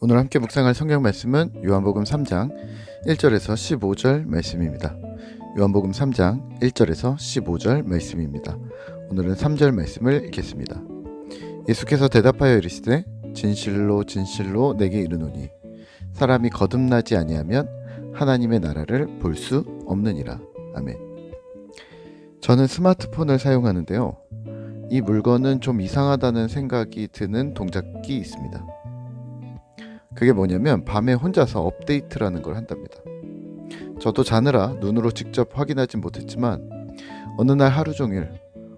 오늘 함께 묵상할 성경 말씀은 요한복음 3장 1절에서 15절 말씀입니다. 요한복음 3장 1절에서 15절 말씀입니다. 오늘은 3절 말씀을 읽겠습니다. 예수께서 대답하여 이르시되 진실로 진실로 내게 이르노니 사람이 거듭나지 아니하면 하나님의 나라를 볼 수 없느니라. 아멘. 저는 스마트폰을 사용하는데요. 이 물건은 좀 이상하다는 생각이 드는 동작이 있습니다. 그게 뭐냐면 밤에 혼자서 업데이트라는 걸 한답니다. 저도 자느라 눈으로 직접 확인하진 못했지만 어느 날 하루 종일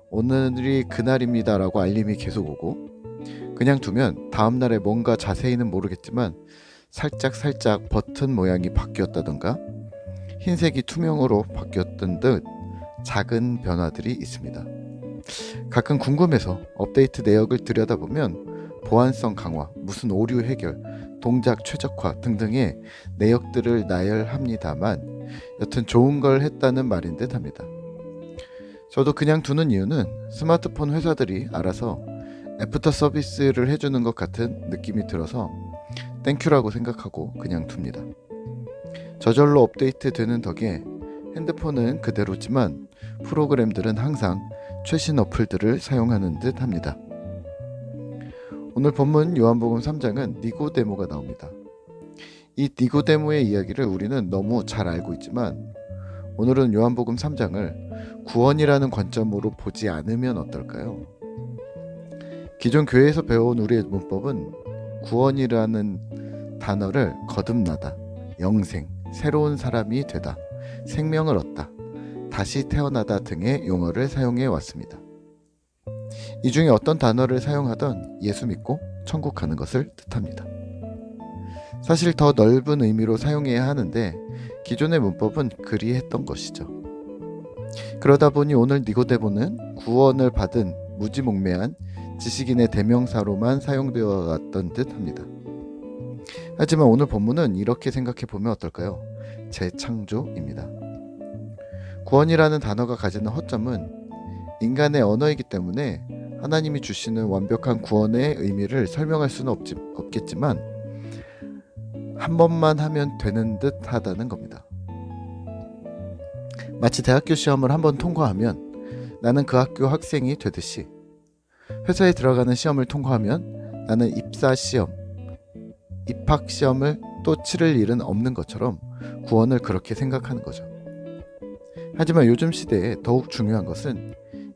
오늘이 그날입니다 라고 알림이 계속 오고 그냥 두면 다음날에 뭔가 자세히는 모르겠지만 살짝 버튼 모양이 바뀌었다던가 흰색이 투명으로 바뀌었던 듯 작은 변화들이 있습니다. 가끔 궁금해서 업데이트 내역을 들여다보면 보안성 강화, 무슨 오류 해결, 동작 최적화 등등의 내역들을 나열합니다만 여튼 좋은 걸 했다는 말인 듯 합니다. 저도 그냥 두는 이유는 스마트폰 회사들이 알아서 애프터 서비스를 해주는 것 같은 느낌이 들어서 땡큐라고 생각하고 그냥 둡니다. 저절로 업데이트 되는 덕에 핸드폰은 그대로지만 프로그램들은 항상 최신 어플들을 사용하는 듯 합니다. 오늘 본문 요한복음 3장은 니고데모가 나옵니다. 이 니고데모의 이야기를 우리는 너무 잘 알고 있지만 오늘은 요한복음 3장을 구원이라는 관점으로 보지 않으면 어떨까요? 기존 교회에서 배워온 우리의 문법은 구원이라는 단어를 거듭나다, 영생, 새로운 사람이 되다, 생명을 얻다, 다시 태어나다 등의 용어를 사용해 왔습니다. 이 중에 어떤 단어를 사용하던 예수 믿고 천국 가는 것을 뜻합니다. 사실 더 넓은 의미로 사용해야 하는데 기존의 문법은 그리했던 것이죠. 그러다 보니 오늘 니고데모는 구원을 받은 무지몽매한 지식인의 대명사로만 사용되어 왔던 듯 합니다. 하지만 오늘 본문은 이렇게 생각해 보면 어떨까요? 재창조입니다. 구원이라는 단어가 가지는 허점은 인간의 언어이기 때문에 하나님이 주시는 완벽한 구원의 의미를 설명할 수는 없겠지만 한 번만 하면 되는 듯 하다는 겁니다. 마치 대학교 시험을 한 번 통과하면 나는 그 학교 학생이 되듯이 회사에 들어가는 시험을 통과하면 나는 입사시험, 입학시험을 또 치를 일은 없는 것처럼 구원을 그렇게 생각하는 거죠. 하지만 요즘 시대에 더욱 중요한 것은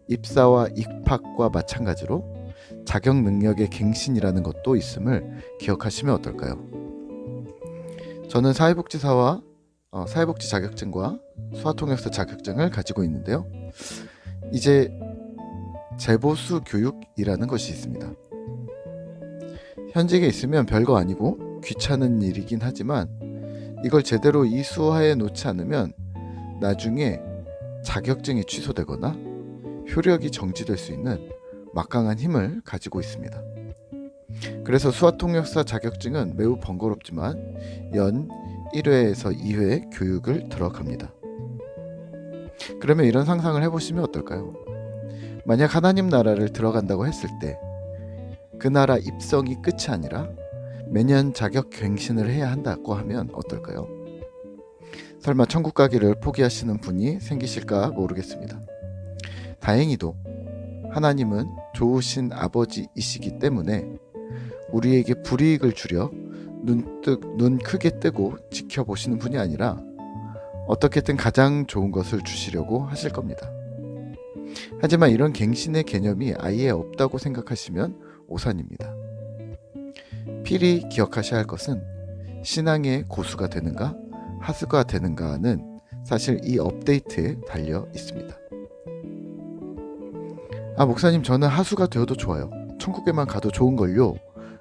입사와 입학과 마찬가지로 자격 능력의 갱신이라는 것도 있음을 기억하시면 어떨까요? 저는 사회복지사와 사회복지 자격증과 수화통역사 자격증을 가지고 있는데요. 이제 재보수 교육이라는 것이 있습니다. 현직에 있으면 별거 아니고 귀찮은 일이긴 하지만 이걸 제대로 이수화해 놓지 않으면 나중에 자격증이 취소되거나 효력이 정지될 수 있는 막강한 힘을 가지고 있습니다. 그래서 수화통역사 자격증은 매우 번거롭지만 연 1회에서 2회 교육을 들어갑니다. 그러면 이런 상상을 해보시면 어떨까요? 만약 하나님 나라를 들어간다고 했을 때 그 나라 입성이 끝이 아니라 매년 자격 갱신을 해야 한다고 하면 어떨까요? 설마 천국 가기를 포기하시는 분이 생기실까 모르겠습니다. 다행히도 하나님은 좋으신 아버지이시기 때문에 우리에게 불이익을 주려 눈 크게 뜨고 지켜보시는 분이 아니라 어떻게든 가장 좋은 것을 주시려고 하실 겁니다. 하지만 이런 갱신의 개념이 아예 없다고 생각하시면 오산입니다. 필히 기억하셔야 할 것은 신앙의 고수가 되는가 하수가 되는가는 사실 이 업데이트에 달려 있습니다. 목사님, 저는 하수가 되어도 좋아요. 천국에만 가도 좋은걸요?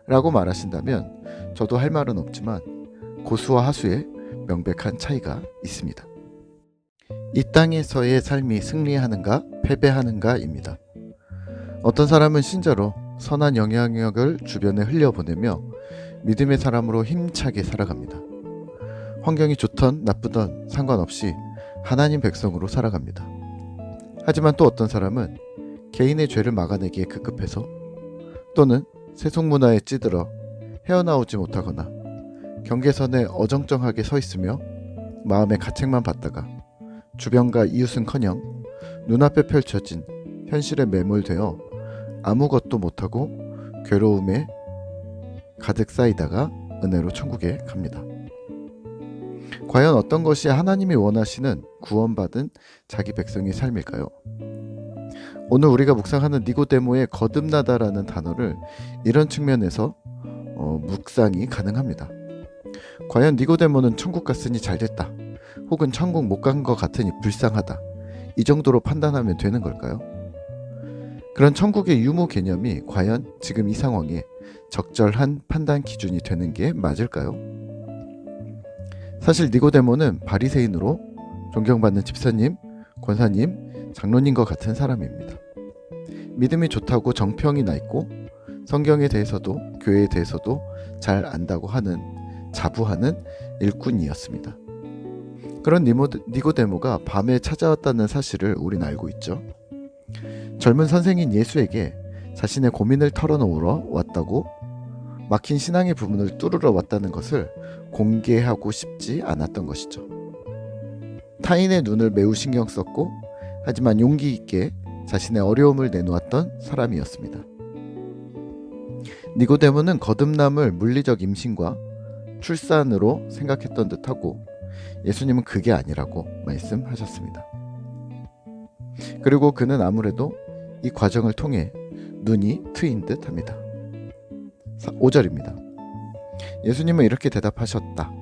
라고 말하신다면 저도 할 말은 없지만 고수와 하수에 명백한 차이가 있습니다. 이 땅에서의 삶이 승리하는가 패배하는가입니다. 어떤 사람은 신자로 선한 영향력을 주변에 흘려보내며 믿음의 사람으로 힘차게 살아갑니다. 환경이 좋던 나쁘던 상관없이 하나님 백성으로 살아갑니다. 하지만 또 어떤 사람은 개인의 죄를 막아내기에 급급해서 또는 세속문화에 찌들어 헤어나오지 못하거나 경계선에 어정쩡하게 서 있으며 마음의 가책만 받다가 주변과 이웃은커녕 눈앞에 펼쳐진 현실에 매몰되어 아무것도 못하고 괴로움에 가득 쌓이다가 은혜로 천국에 갑니다. 과연 어떤 것이 하나님이 원하시는 구원받은 자기 백성의 삶일까요? 오늘 우리가 묵상하는 니고데모의 거듭나다라는 단어를 이런 측면에서 묵상이 가능합니다. 과연 니고데모는 천국 갔으니 잘됐다, 혹은 천국 못 간 것 같으니 불쌍하다, 이 정도로 판단하면 되는 걸까요? 그런 천국의 유무 개념이 과연 지금 이 상황에 적절한 판단 기준이 되는 게 맞을까요? 사실 니고데모는 바리새인으로 존경받는 집사님, 권사님, 장로님과 같은 사람입니다. 믿음이 좋다고 정평이 나 있고 성경에 대해서도 교회에 대해서도 잘 안다고 하는 자부하는 일꾼이었습니다. 그런 니고데모가 밤에 찾아왔다는 사실을 우린 알고 있죠. 젊은 선생인 예수에게 자신의 고민을 털어놓으러 왔다고, 막힌 신앙의 부분을 뚫으러 왔다는 것을 공개하고 싶지 않았던 것이죠. 타인의 눈을 매우 신경 썼고, 하지만 용기 있게 자신의 어려움을 내놓았던 사람이었습니다. 니고데모는 거듭남을 물리적 임신과 출산으로 생각했던 듯하고, 예수님은 그게 아니라고 말씀하셨습니다. 그리고 그는 아무래도 이 과정을 통해 눈이 트인 듯 합니다. 5절입니다. 예수님은 이렇게 대답하셨다.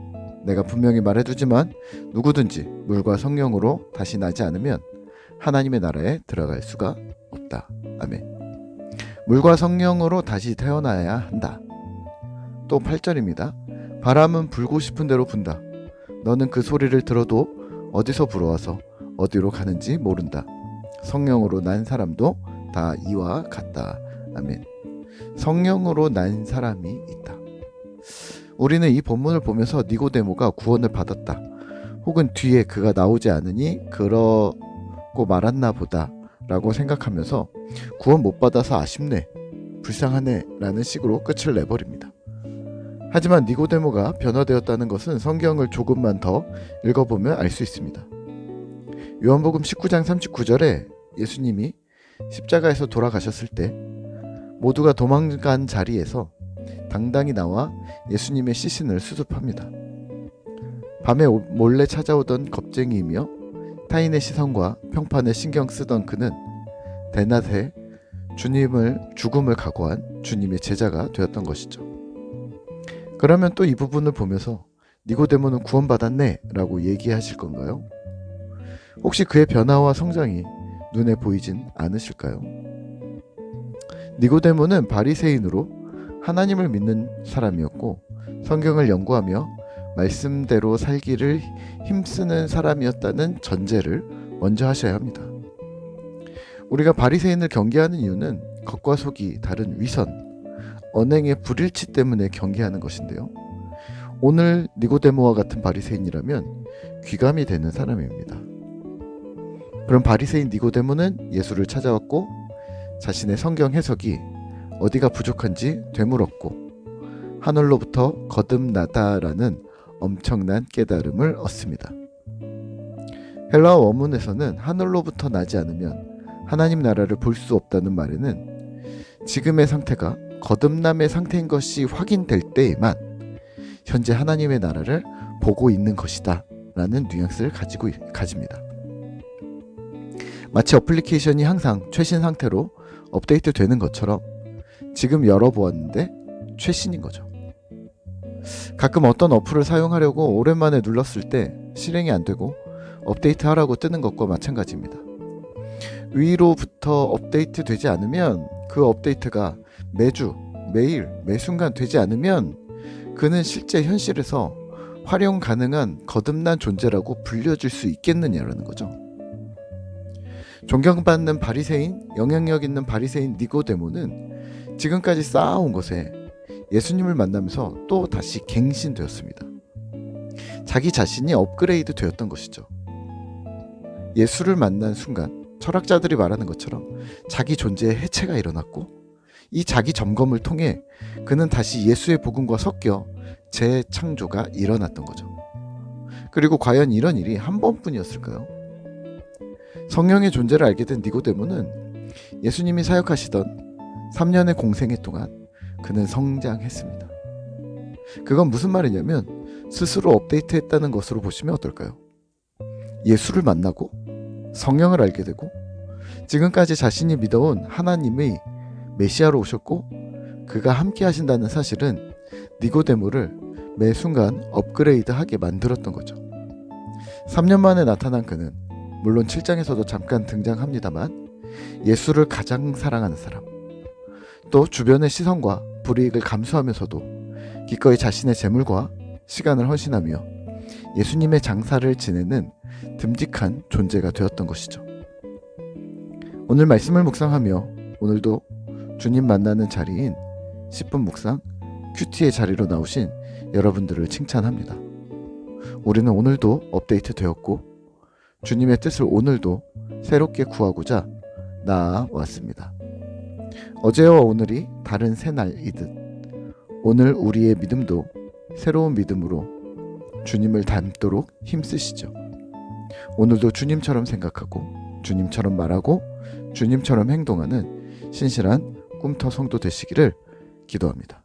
내가 분명히 말해두지만 누구든지 물과 성령으로 다시 나지 않으면 하나님의 나라에 들어갈 수가 없다. 아멘. 물과 성령으로 다시 태어나야 한다. 또 8절입니다. 바람은 불고 싶은 대로 분다. 너는 그 소리를 들어도 어디서 불어와서 어디로 가는지 모른다. 성령으로 난 사람도 다 이와 같다. 아멘. 성령으로 난 사람이 있다. 우리는 이 본문을 보면서 니고데모가 구원을 받았다, 혹은 뒤에 그가 나오지 않으니 그러고 말았나 보다 라고 생각하면서 구원 못 받아서 아쉽네, 불쌍하네 라는 식으로 끝을 내버립니다. 하지만 니고데모가 변화되었다는 것은 성경을 조금만 더 읽어보면 알 수 있습니다. 요한복음 19장 39절에 예수님이 십자가에서 돌아가셨을 때 모두가 도망간 자리에서 당당히 나와 예수님의 시신을 수습합니다. 밤에 몰래 찾아오던 겁쟁이이며 타인의 시선과 평판에 신경 쓰던 그는 대낮에 죽음을 각오한 주님의 제자가 되었던 것이죠. 그러면 또 이 부분을 보면서 니고데모는 구원받았네 라고 얘기하실 건가요? 혹시 그의 변화와 성장이 눈에 보이진 않으실까요? 니고데모는 바리새인으로 하나님을 믿는 사람이었고 성경을 연구하며 말씀대로 살기를 힘쓰는 사람이었다는 전제를 먼저 하셔야 합니다. 우리가 바리새인을 경계하는 이유는 겉과 속이 다른 위선, 언행의 불일치 때문에 경계하는 것인데요. 오늘 니고데모와 같은 바리새인이라면 귀감이 되는 사람입니다. 그럼 바리새인 니고데모는 예수를 찾아왔고 자신의 성경 해석이 어디가 부족한지 되물었고 하늘로부터 거듭나다라는 엄청난 깨달음을 얻습니다. 헬라어 원문에서는 하늘로부터 나지 않으면 하나님 나라를 볼 수 없다는 말에는 지금의 상태가 거듭남의 상태인 것이 확인될 때에만 현재 하나님의 나라를 보고 있는 것이다 라는 뉘앙스를 가집니다. 마치 어플리케이션이 항상 최신 상태로 업데이트 되는 것처럼 지금 열어보았는데 최신인 거죠. 가끔 어떤 어플을 사용하려고 오랜만에 눌렀을 때 실행이 안 되고 업데이트 하라고 뜨는 것과 마찬가지입니다. 위로부터 업데이트 되지 않으면, 그 업데이트가 매주, 매일, 매순간 되지 않으면 그는 실제 현실에서 활용 가능한 거듭난 존재라고 불려질 수 있겠느냐라는 거죠. 존경받는 바리새인, 영향력 있는 바리새인 니고데모는 지금까지 쌓아온 것에 예수님을 만나면서 또 다시 갱신되었습니다. 자기 자신이 업그레이드 되었던 것이죠. 예수를 만난 순간 철학자들이 말하는 것처럼 자기 존재의 해체가 일어났고 이 자기 점검을 통해 그는 다시 예수의 복음과 섞여 재창조가 일어났던 거죠. 그리고 과연 이런 일이 한 번뿐이었을까요? 성령의 존재를 알게 된 니고데모는 예수님이 사역하시던 3년의 공생애 동안 그는 성장했습니다. 그건 무슨 말이냐면 스스로 업데이트했다는 것으로 보시면 어떨까요? 예수를 만나고 성령을 알게 되고 지금까지 자신이 믿어온 하나님의 메시아로 오셨고 그가 함께 하신다는 사실은 니고데모를 매 순간 업그레이드하게 만들었던 거죠. 3년 만에 나타난 그는 물론 7장에서도 잠깐 등장합니다만 예수를 가장 사랑하는 사람, 또 주변의 시선과 불이익을 감수하면서도 기꺼이 자신의 재물과 시간을 헌신하며 예수님의 장사를 지내는 듬직한 존재가 되었던 것이죠. 오늘 말씀을 묵상하며 오늘도 주님 만나는 자리인 10분 묵상 큐티의 자리로 나오신 여러분들을 칭찬합니다. 우리는 오늘도 업데이트 되었고 주님의 뜻을 오늘도 새롭게 구하고자 나아왔습니다. 어제와 오늘이 다른 새 날이듯 오늘 우리의 믿음도 새로운 믿음으로 주님을 닮도록 힘쓰시죠. 오늘도 주님처럼 생각하고 주님처럼 말하고 주님처럼 행동하는 신실한 꿈터 성도 되시기를 기도합니다.